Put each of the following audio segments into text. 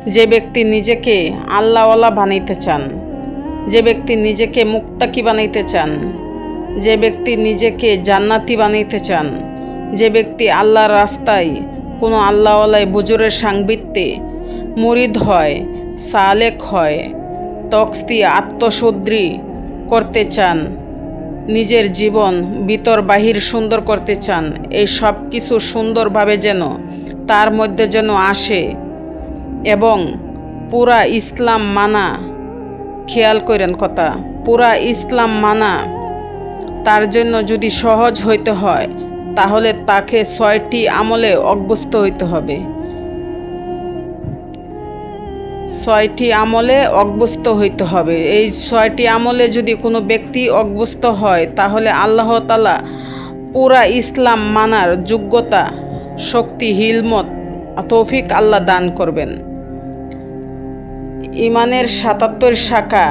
যে ব্যক্তি নিজেকে আল্লাহওয়ালা বানাইতে চান, যে ব্যক্তি নিজেকে মুত্তাকি বানাইতে চান, যে ব্যক্তি নিজেকে জান্নাতি বানাইতে চান, যে ব্যক্তি আল্লাহর রাস্তায় কোনো আল্লাহওয়ালাই বুজুরের সাংবিত্যে মুরিদ হয়, সালেক হয়, তকস্তি আত্মশুদ্ধি করতে চান, নিজের জীবন ভিতর বাহির সুন্দর করতে চান, এই সব কিছু সুন্দরভাবে যেন তার মধ্যে যেন আসে এবং পুরা ইসলাম মানা, খেয়াল করেন কথা, পুরা ইসলাম মানা তার জন্য যদি সহজ হইতে হয় তাহলে তাকে 6টি আমলে অভ্যস্ত হইতে হবে। 6টি আমলে অভ্যস্ত হইতে হবে। এই 6টি আমলে যদি কোনো ব্যক্তি অভ্যস্ত হয় তাহলে আল্লাহ তাআলা পুরা ইসলাম মানার যোগ্যতা, শক্তি, হিলমত, তৌফিক আল্লাহ দান করবেন। ইমানের 77 শাখা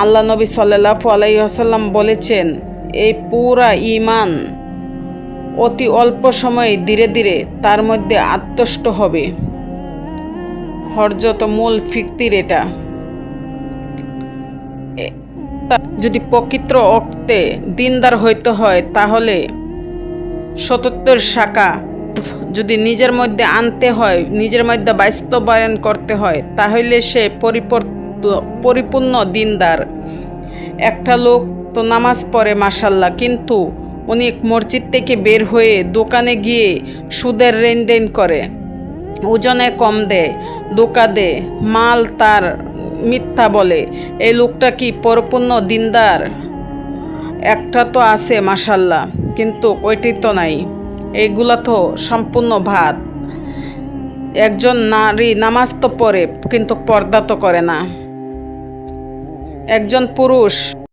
আল্লাহ নবী সাল্লাল্লাহু আলাইহি ওয়াসাল্লাম বলেছেন, এই পুরা ইমান অতি অল্প সময়ে ধীরে ধীরে তার মধ্যে আত্মস্থ হবে। হরজত মূল ফিক্তির এটা। যদি প্রকৃত অর্থে দিনদার হইতে হয় তাহলে 77 শাখা যদি নিজের মধ্যে আনতে হয়, নিজের মধ্যে বাস্তবায়ন করতে হয় তাহলে সে পরিপূর্ণ দিনদার। একটা লোক তো নামাজ পড়ে মাশাল্লাহ, কিন্তু উনি মসজিদ থেকে বের হয়ে দোকানে গিয়ে সুদের লেনদেন করে, ওজনে কম দেয়, ধোঁকা দেয়, মাল তার মিথ্যা বলে, এই লোকটা কি পরিপূর্ণ দিনদার? একটা তো আছে মাশাল্লাহ, কিন্তু ওইটি তো নাই। এইগুলা তো সম্পূর্ণ ভাত। একজন নারী নামাজ তো পড়ে কিন্তু পর্দা তো করে না। একজন পুরুষ